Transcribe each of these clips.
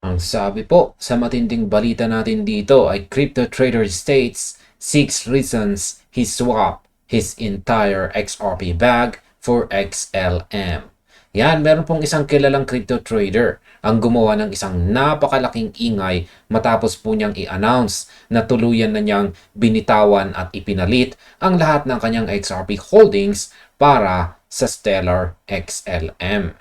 Ang sabi po sa matinding balita natin dito ay crypto trader states 6 reasons he swapped his entire XRP bag for XLM. Yan, meron pong isang kilalang crypto trader ang gumawa ng isang napakalaking ingay matapos po niyang i-announce na tuluyan na niyang binitawan at ipinalit ang lahat ng kanyang XRP holdings para sa Stellar XLM.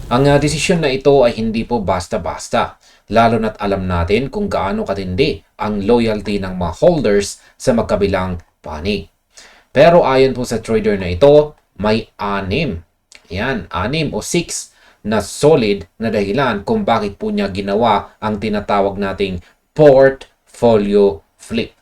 Ang desisyon na ito ay hindi po basta-basta, lalo na't alam natin kung gaano katindi ang loyalty ng mga holders sa magkabilang panig. Pero ayon po sa trader na ito, may 6 o 6 na solid na dahilan kung bakit po niya ginawa ang tinatawag nating portfolio flip.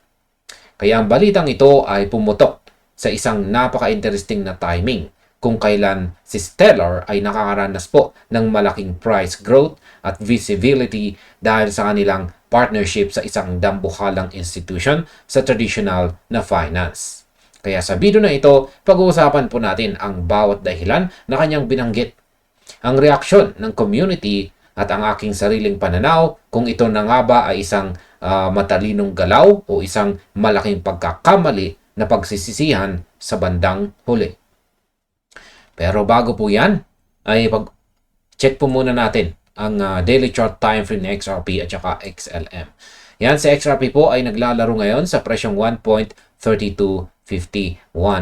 Kaya ang balitang ito ay pumutok sa isang napaka-interesting na timing kung kailan si Stellar ay nakakaranas po ng malaking price growth at visibility dahil sa kanilang partnership sa isang dambuhalang institution sa traditional na finance. Kaya sa video na ito, pag-uusapan po natin ang bawat dahilan na kanyang binanggit, ang reaksyon ng community at ang aking sariling pananaw kung ito na nga ba ay isang matalinong galaw o isang malaking pagkakamali na pagsisisihan sa bandang huli. Pero bago po yan, ay check po muna natin ang daily chart time frame ng XRP at saka XLM. Yan, sa XRP po ay naglalaro ngayon sa presyong 1.3251.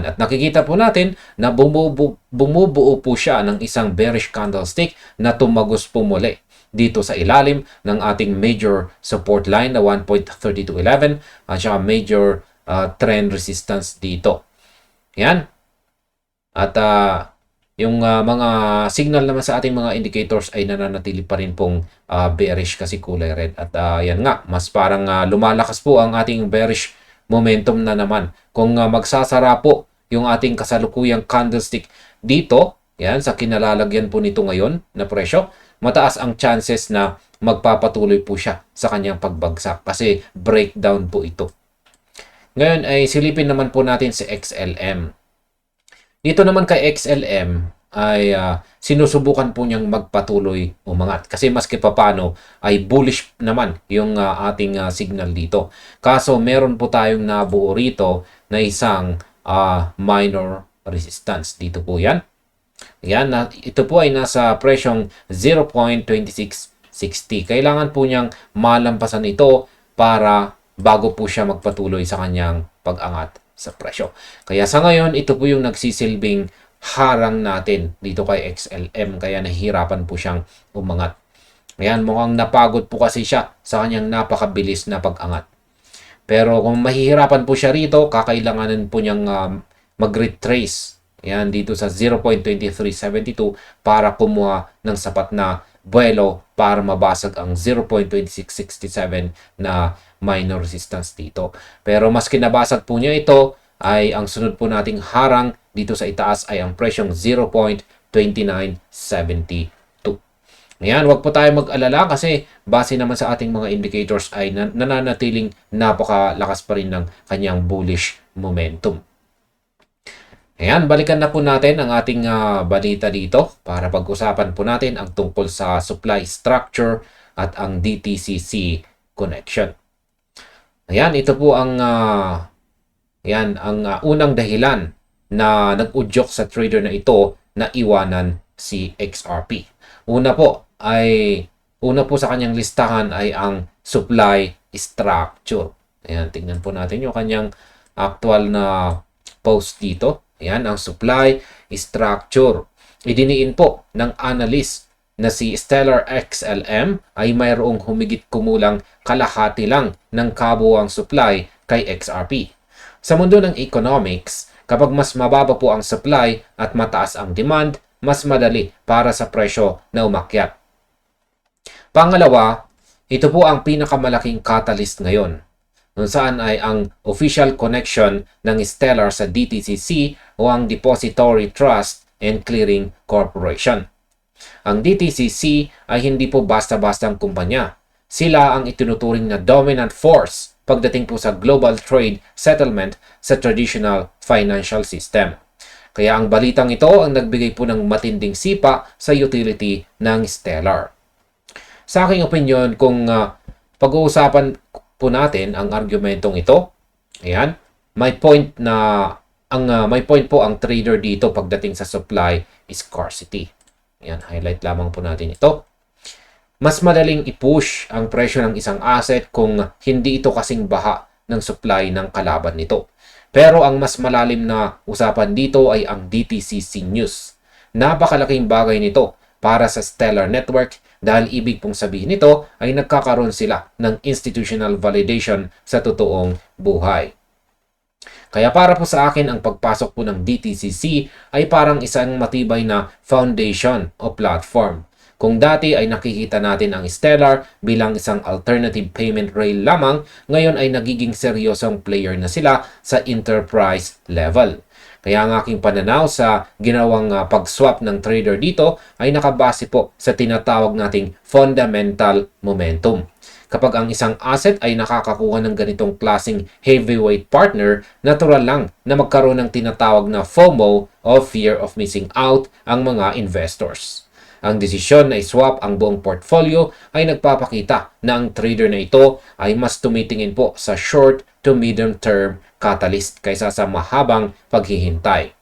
At nakikita po natin na bumubuo po siya ng isang bearish candlestick na tumagos po muli dito sa ilalim ng ating major support line na 1.3211 at saka major trend resistance dito. Yan. At yung mga signal naman sa ating mga indicators ay nananatili pa rin pong bearish kasi kulay red. At yan nga, mas parang lumalakas po ang ating bearish momentum na naman. Kung magsasara po yung ating kasalukuyang candlestick dito, yan, sa kinalalagyan po nito ngayon na presyo, mataas ang chances na magpapatuloy po siya sa kanyang pagbagsak kasi breakdown po ito. Ngayon ay silipin naman po natin si XLM. Dito naman kay XLM ay sinusubukan po niyang magpatuloy umangat kasi maski papano ay bullish naman yung ating signal dito. Kaso meron po tayong nabuo rito na isang minor resistance. Dito po yan. Yan, ito po ay nasa presyong 0.2660. Kailangan po niyang malampasan ito para bago po siya magpatuloy sa kanyang pag-angat sa presyo. Kaya sa ngayon, ito po yung nagsisilbing harang natin dito kay XLM. Kaya nahihirapan po siyang umangat. Ayan, mukhang napagod po kasi siya sa kanyang napakabilis na pag-angat. Pero kung mahihirapan po siya rito, kakailanganin po niyang mag-retrace. Ayan, dito sa 0.2372 para kumuha ng sapat na buwelo para mabasag ang 0.2667 na minor resistance dito. Pero mas kinabasag po niya ito ay ang sunod po nating harang dito sa itaas ay ang presyong 0.2972. Ayan, wag po tayo mag-alala kasi base naman sa ating mga indicators ay nananatiling napakalakas pa rin ng kanyang bullish momentum. Ayan, balikan na po natin ang ating balita dito para pag-usapan po natin ang tungkol sa supply structure at ang DTCC connection. Ayan, ito po ang unang dahilan na nag-udyok sa trader na ito na iwanan si XRP. Una po sa kanyang listahan ay ang supply structure. Ayan, tingnan po natin yung kanyang actual na post dito. Ayan, ang supply structure. Idiniin po ng analyst na si Stellar XLM ay mayroong humigit kumulang kalahati lang ng kabuuang supply kay XRP. Sa mundo ng economics, kapag mas mababa po ang supply at mataas ang demand, mas madali para sa presyo na umakyat. Pangalawa, ito po ang pinakamalaking catalyst ngayon, kung saan ay ang official connection ng Stellar sa DTCC o ang Depository Trust and Clearing Corporation. Ang DTCC ay hindi po basta-bastang kumpanya. Sila ang itinuturing na dominant force pagdating po sa global trade settlement sa traditional financial system. Kaya ang balitang ito ang nagbigay po ng matinding sipa sa utility ng Stellar. Sa aking opinion, kung pag-uusapan po natin ang argumentong ito, ayan, may point po ang trader dito pagdating sa supply scarcity. Ayan, highlight lamang po natin ito. Mas madaling i-push ang presyo ng isang asset kung hindi ito kasing baha ng supply ng kalaban nito. Pero ang mas malalim na usapan dito ay ang DTCC News. Napakalaking bagay nito para sa Stellar Network dahil ibig pong sabihin nito ay nagkakaroon sila ng institutional validation sa totoong buhay. Kaya para po sa akin, ang pagpasok po ng DTCC ay parang isang matibay na foundation o platform. Kung dati ay nakikita natin ang Stellar bilang isang alternative payment rail lamang, ngayon ay nagiging seryosong player na sila sa enterprise level. Kaya ang aking pananaw sa ginawang pag-swap ng trader dito ay nakabase po sa tinatawag nating fundamental momentum. Kapag ang isang asset ay nakakakuha ng ganitong klaseng heavyweight partner, natural lang na magkaroon ng tinatawag na FOMO o fear of missing out ang mga investors. Ang desisyon na i-swap ang buong portfolio ay nagpapakita na ang trader na ito ay mas tumitingin po sa short to medium term catalyst kaysa sa mahabang paghihintay.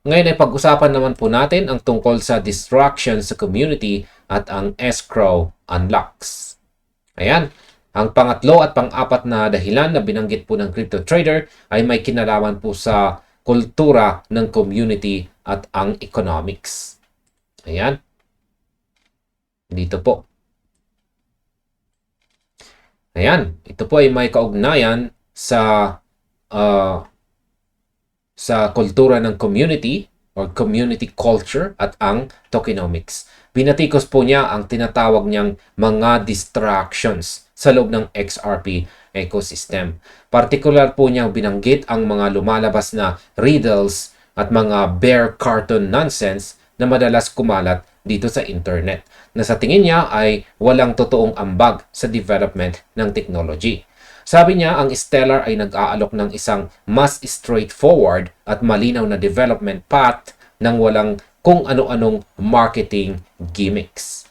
Ngayon ay pag-usapan naman po natin ang tungkol sa distraction sa community at ang escrow unlocks. Ayan, ang pangatlo at pang-apat na dahilan na binanggit po ng crypto trader ay may kinalaman po sa kultura ng community at ang economics. Ayan. Dito po. Ayan. Ito po ay may kaugnayan sa kultura ng community or community culture at ang tokenomics. Binatikos po niya ang tinatawag niyang mga distractions sa loob ng XRP ecosystem. Particular po niyang binanggit ang mga lumalabas na riddles at mga bear carton nonsense na madalas kumalat dito sa internet na sa tingin niya ay walang totoong ambag sa development ng technology. Sabi niya, ang Stellar ay nag-aalok ng isang mas straightforward at malinaw na development path nang walang kung ano-anong marketing gimmicks.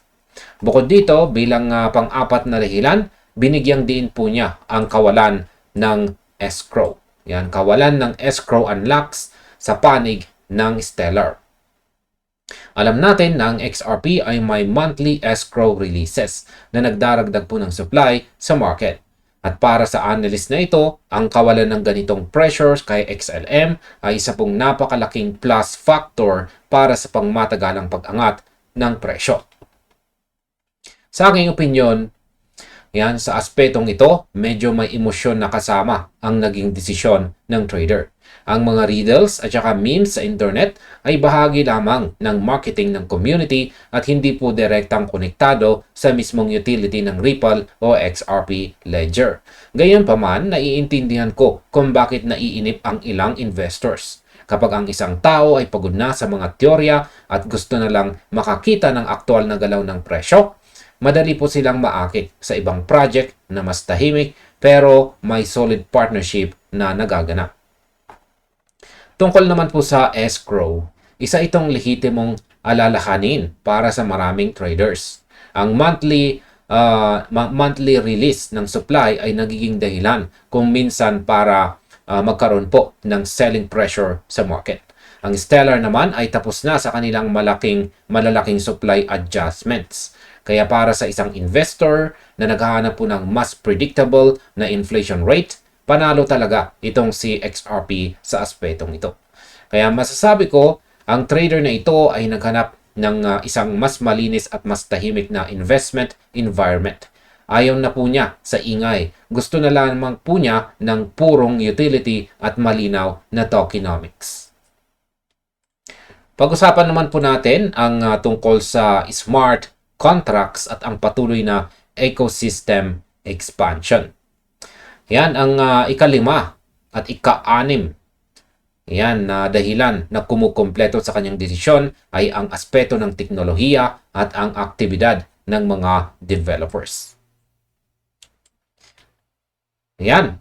Bukod dito, bilang pang-apat na dahilan, binigyang din po niya ang kawalan ng escrow. Yan, kawalan ng escrow unlocks sa panig ng Stellar. Alam natin na ang XRP ay may monthly escrow releases na nagdaragdag po ng supply sa market. At para sa analyst na ito, ang kawalan ng ganitong pressures kay XLM ay isa pong napakalaking plus factor para sa pangmatagalang pag-angat ng presyo. Sa aking opinyon, yan, sa aspetong ito, medyo may emosyon na kasama ang naging desisyon ng trader. Ang mga riddles at saka memes sa internet ay bahagi lamang ng marketing ng community at hindi po direktang konektado sa mismong utility ng Ripple o XRP Ledger. Gayunpaman, naiintindihan ko kung bakit naiinip ang ilang investors. Kapag ang isang tao ay pagod na sa mga teorya at gusto na lang makakita ng aktual na galaw ng presyo, madali po silang maakit sa ibang project na mas tahimik pero may solid partnership na nagaganap. Tungkol naman po sa escrow, isa itong lehitimong alalahanin para sa maraming traders. Ang monthly release ng supply ay nagiging dahilan kung minsan para magkaroon po ng selling pressure sa market. Ang Stellar naman ay tapos na sa kanilang malalaking supply adjustments. Kaya para sa isang investor na naghahanap po ng mas predictable na inflation rate, panalo talaga itong si XRP sa aspetong ito. Kaya masasabi ko, ang trader na ito ay naghanap ng isang mas malinis at mas tahimik na investment environment. Ayaw na po niya sa ingay. Gusto na lamang po niya ng purong utility at malinaw na tokenomics. Pag-usapan naman po natin ang tungkol sa smart contracts at ang patuloy na ecosystem expansion. Yan ang ikalima at ika-anim. Yan na dahilan na kumukumpleto sa kanyang desisyon ay ang aspeto ng teknolohiya at ang aktibidad ng mga developers. Yan.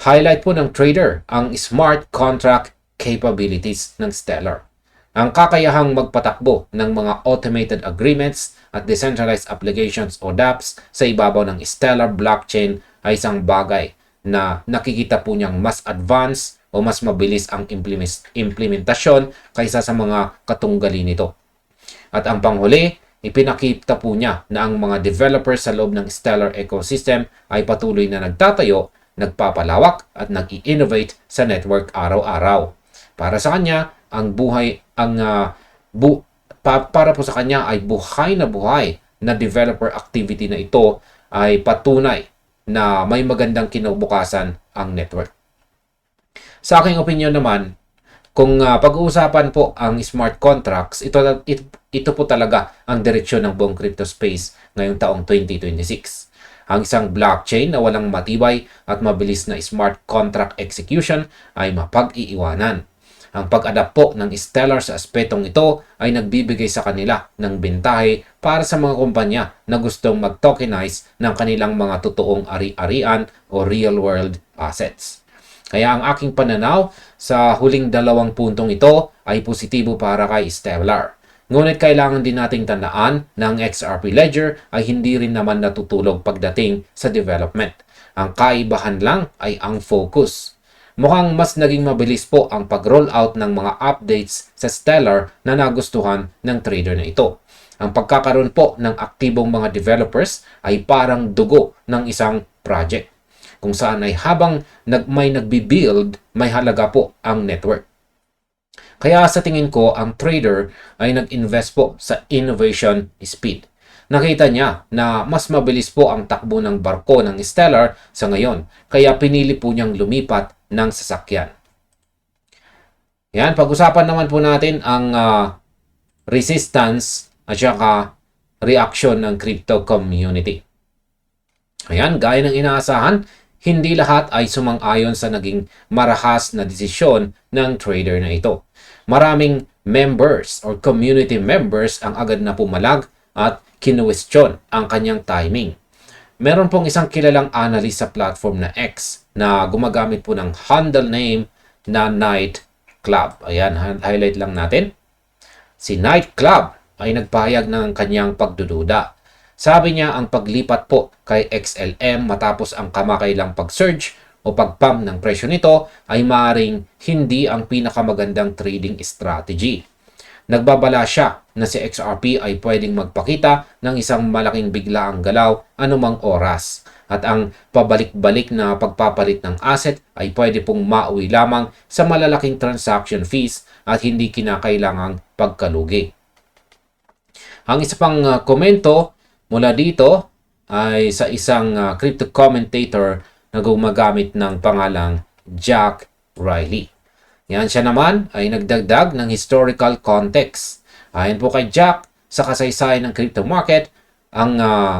Highlight po ng trader ang smart contract capabilities ng Stellar. Ang kakayahang magpatakbo ng mga automated agreements at decentralized applications o dApps sa ibabaw ng Stellar blockchain ay isang bagay na nakikita po niyang mas advanced o mas mabilis ang implementasyon kaysa sa mga katunggali nito. At ang panghuli, ipinakita po niya na ang mga developers sa loob ng Stellar ecosystem ay patuloy na nagtatayo, nagpapalawak at nag-i-innovate sa network araw-araw. Para sa kanya, para po sa kanya ay buhay na developer activity na ito ay patunay na may magandang kinabukasan ang network. Sa aking opinion naman, kung pag-uusapan po ang smart contracts, ito po talaga ang direksyon ng buong crypto space ngayong taong 2026. Ang isang blockchain na walang matibay at mabilis na smart contract execution ay mapag-iiwanan. Ang pag-adapt po ng Stellar sa aspetong ito ay nagbibigay sa kanila ng bentahe para sa mga kumpanya na gustong mag-tokenize ng kanilang mga totoong ari-arian o real-world assets. Kaya ang aking pananaw sa huling dalawang puntong ito ay positibo para kay Stellar. Ngunit kailangan din nating tandaan na ang XRP Ledger ay hindi rin naman natutulog pagdating sa development. Ang kaibahan lang ay ang focus. Mukhang mas naging mabilis po ang pag-roll out ng mga updates sa Stellar na nagustuhan ng trader na ito. Ang pagkakaroon po ng aktibong mga developers ay parang dugo ng isang project, kung saan ay habang may nagbi-build, may halaga po ang network. Kaya sa tingin ko, ang trader ay nag-invest po sa innovation speed. Nakita niya na mas mabilis po ang takbo ng barko ng Stellar sa ngayon, kaya pinili po niyang lumipat ng sasakyan. Yan, pag-usapan naman po natin ang resistance at saka reaction ng crypto community. Ayan, gaya ng inaasahan, hindi lahat ay sumang-ayon sa naging marahas na desisyon ng trader na ito. Maraming members or community members ang agad na pumalag at kinuwestiyon ang kanyang timing. Meron pong isang kilalang analyst sa platform na X na gumagamit po ng handle name na Night Club. Ayan, highlight lang natin. Si Night Club ay nagpahayag ng kanyang pagdududa. Sabi niya ang paglipat po kay XLM matapos ang kamakailang pag-surge o pag-pump ng presyo nito ay maaaring hindi ang pinakamagandang trading strategy. Nagbabala siya na si XRP ay pwedeng magpakita ng isang malaking biglaang galaw anumang oras at ang pabalik-balik na pagpapalit ng asset ay pwede pong mauwi lamang sa malalaking transaction fees at hindi kinakailangang pagkalugi. Ang isa pang komento mula dito ay sa isang crypto commentator na gumagamit ng pangalang Jack Riley. Yan, siya naman ay nagdagdag ng historical context. Ayon po kay Jack, sa kasaysayan ng crypto market,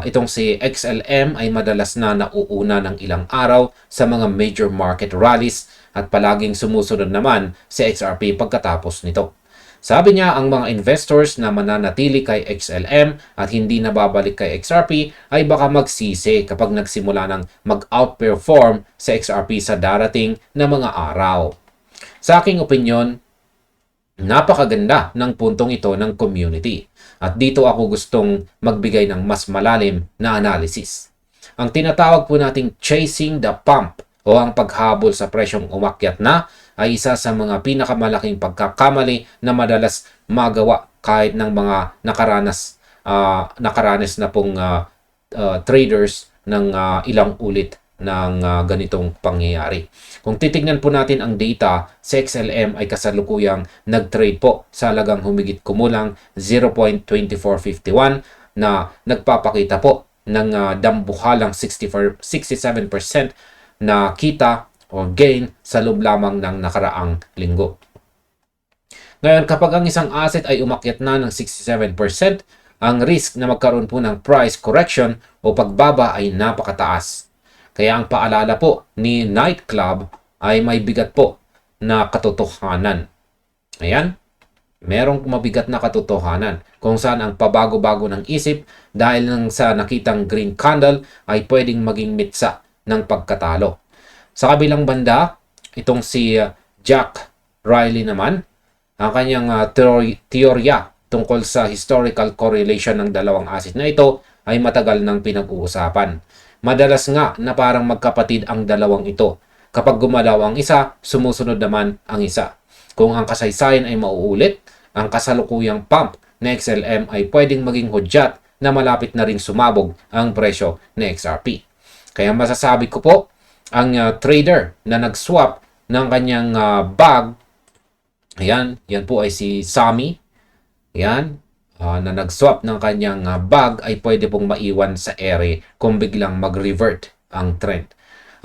itong si XLM ay madalas na nauuna ng ilang araw sa mga major market rallies at palaging sumusunod naman si XRP pagkatapos nito. Sabi niya, ang mga investors na mananatili kay XLM at hindi nababalik kay XRP ay baka magsisi kapag nagsimula ng mag-outperform sa XRP sa darating na mga araw. Sa aking opinyon, napakaganda ng puntong ito ng community. At dito ako gustong magbigay ng mas malalim na analysis. Ang tinatawag po nating chasing the pump o ang paghabol sa presyong umakyat na ay isa sa mga pinakamalaking pagkakamali na madalas magawa kahit ng mga nakaranas na pong traders ng ilang ulit ng ganitong pangyayari. Kung titignan po natin ang data, si XLM ay kasalukuyang nag-trade po sa halagang humigit kumulang 0.2451 na nagpapakita po ng dambuhalang 67% na kita o gain sa loob lamang ng nakaraang linggo. Ngayon, kapag ang isang asset ay umakyat na ng 67%, ang risk na magkaroon po ng price correction o pagbaba ay napakataas. Kaya ang paalala po ni Night Club ay may bigat po na katotohanan. Ayan, merong mabigat na katotohanan kung saan ang pabago-bago ng isip dahil nang sa nakitang green candle ay pwedeng maging mitsa ng pagkatalo. Sa kabilang banda, itong si Jack Riley naman ang kanyang teorya tungkol sa historical correlation ng dalawang asset na ito ay matagal nang pinag-uusapan. Madalas nga na parang magkapatid ang dalawang ito. Kapag gumalaw ang isa, sumusunod naman ang isa. Kung ang kasaysayan ay mauulit, ang kasalukuyang pump na XLM ay pwedeng maging hudyat na malapit na ring sumabog ang presyo ng XRP. Kaya masasabi ko po, ang trader na nag-swap ng kanyang bag, ayan, yan po ay si Sami, ayan, na nag-swap ng kanyang bag ay pwede pong maiwan sa ere kung biglang mag-revert ang trend.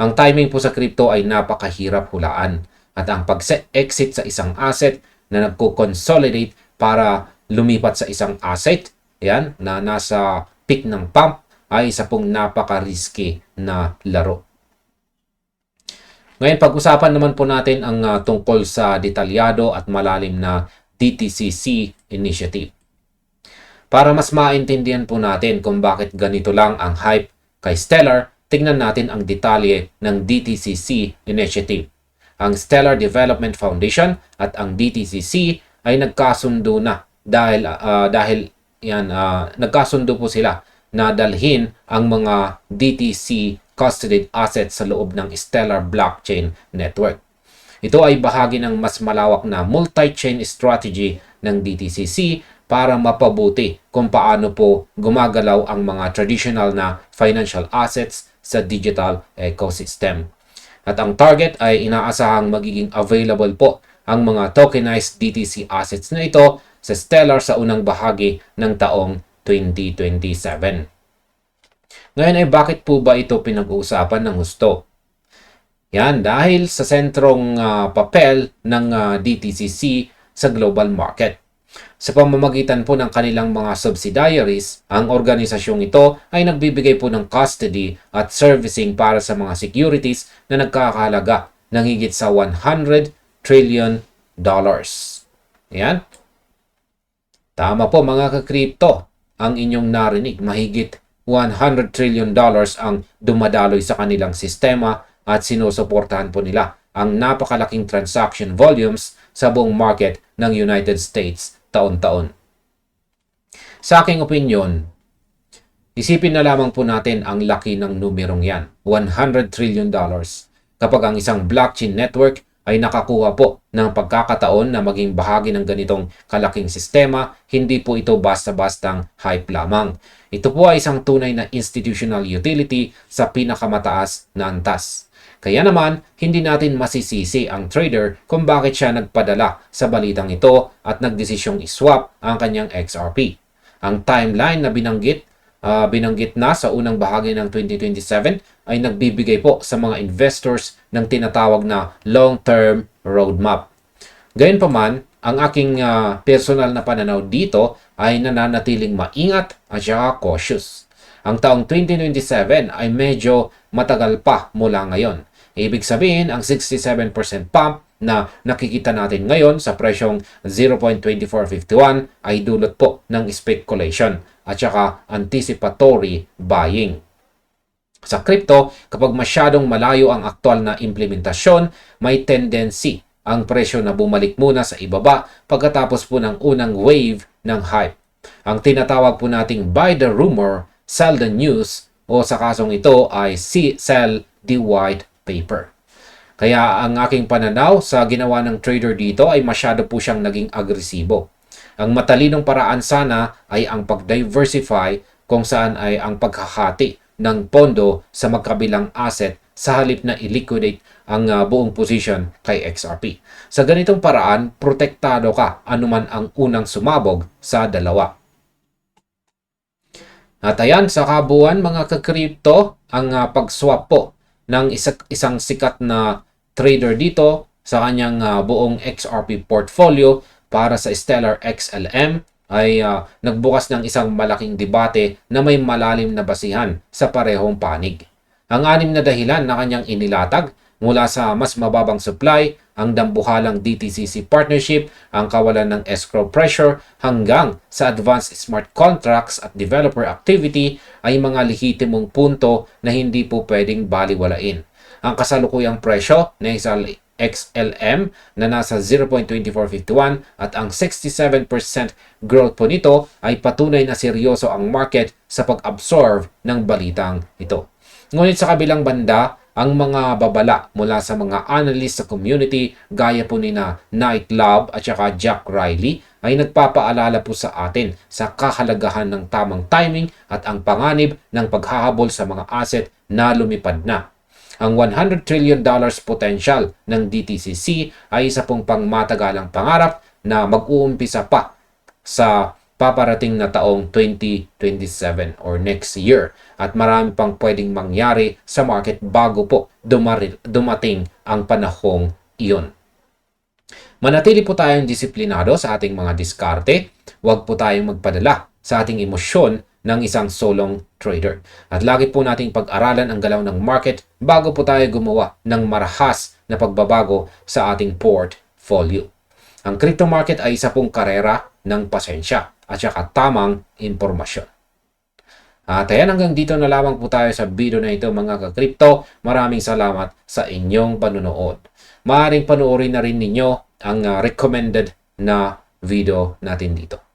Ang timing po sa crypto ay napakahirap hulaan at ang pag-exit sa isang asset na nagko-consolidate para lumipat sa isang asset, yan, na nasa peak ng pump ay isa pong napaka-risky na laro. Ngayon, pag-usapan naman po natin ang tungkol sa detalyado at malalim na DTCC initiative. Para mas maintindihan po natin kung bakit ganito lang ang hype kay Stellar, tingnan natin ang detalye ng DTCC initiative. Ang Stellar Development Foundation at ang DTCC ay nagkasundo na dahil nagkasundo po sila na dalhin ang mga DTC custodied assets sa loob ng Stellar Blockchain Network. Ito ay bahagi ng mas malawak na multi-chain strategy ng DTCC para mapabuti kung paano po gumagalaw ang mga traditional na financial assets sa digital ecosystem. At ang target ay inaasahang magiging available po ang mga tokenized DTC assets na ito sa Stellar sa unang bahagi ng taong 2027. Ngayon ay bakit po ba ito pinag-uusapan ng husto? Yan, dahil sa sentrong papel ng DTCC sa global market. Sa pamamagitan po ng kanilang mga subsidiaries, ang organisasyong ito ay nagbibigay po ng custody at servicing para sa mga securities na nagkakahalaga ng higit sa $100 trillion. Yan. Tama po mga ka-crypto, ang inyong narinig, mahigit $100 trillion ang dumadaloy sa kanilang sistema at sinusuportahan po nila ang napakalaking transaction volumes sa buong market ng United States taon-taon. Sa aking opinyon, isipin na lamang po natin ang laki ng numerong yan, $100 trillion. Kapag ang isang blockchain network ay nakakuha po ng pagkakataon na maging bahagi ng ganitong kalaking sistema, hindi po ito basta-bastang hype lamang. Ito po ay isang tunay na institutional utility sa pinakamataas na antas. Kaya naman, hindi natin masisisi ang trader kung bakit siya nagpadala sa balitang ito at nagdesisyong iswap ang kanyang XRP. Ang timeline na binanggit na sa unang bahagi ng 2027 ay nagbibigay po sa mga investors ng tinatawag na long-term roadmap. Gayunpaman, ang aking personal na pananaw dito ay nananatiling maingat at saka cautious. Ang taong 2027 ay medyo matagal pa mula ngayon. Ibig sabihin, ang 67% pump na nakikita natin ngayon sa presyong 0.2451 ay dulot po ng speculation at saka anticipatory buying. Sa crypto, kapag masyadong malayo ang aktual na implementasyon, may tendency ang presyo na bumalik muna sa ibaba pagkatapos po ng unang wave ng hype. Ang tinatawag po nating buy the rumor, sell the news o sa kasong ito ay sell the white paper. Kaya ang aking pananaw sa ginawa ng trader dito ay masyado po siyang naging agresibo. Ang matalinong paraan sana ay ang pag-diversify kung saan ay ang paghahati ng pondo sa magkabilang asset sa halip na i-liquidate ang buong position kay XRP. Sa ganitong paraan, protektado ka anuman ang unang sumabog sa dalawa. At ayan, sa kabuuan mga ka-crypto, ang pag-swap po ng isang sikat na trader dito sa kanyang buong XRP portfolio para sa Stellar XLM ay nagbukas ng isang malaking debate na may malalim na basihan sa parehong panig. Ang anim na dahilan na kanyang inilatag mula sa mas mababang supply, ang dambuhalang DTCC partnership, ang kawalan ng escrow pressure, hanggang sa advanced smart contracts at developer activity ay mga lehitimong punto na hindi po pwedeng baliwalain. Ang kasalukuyang presyo na XLM na nasa 0.2451 at ang 67% growth po nito ay patunay na seryoso ang market sa pag-absorb ng balitang ito. Ngunit sa kabilang banda, ang mga babala mula sa mga analyst sa community gaya po ni na Night Lab at saka Jack Riley ay nagpapaalala po sa atin sa kahalagahan ng tamang timing at ang panganib ng paghahabol sa mga asset na lumipad na. Ang $100 trillion potential ng DTCC ay isa pong pangmatagalang pangarap na mag-uumpisa pa sa paparating na taong 2027 or next year. At marami pang pwedeng mangyari sa market bago po dumating ang panahong iyon. Manatili po tayong disiplinado sa ating mga diskarte. Huwag po tayong magpadala sa ating emosyon ng isang solong trader. At lagi po nating pag-aralan ang galaw ng market bago po tayo gumawa ng marahas na pagbabago sa ating portfolio. Ang crypto market ay isa pong karera ng pasensya at saka tamang impormasyon. At ayan, hanggang dito na lamang po tayo sa video na ito mga ka-crypto. Maraming salamat sa inyong panunood. Maaaring panoorin na rin ninyo ang recommended na video natin dito.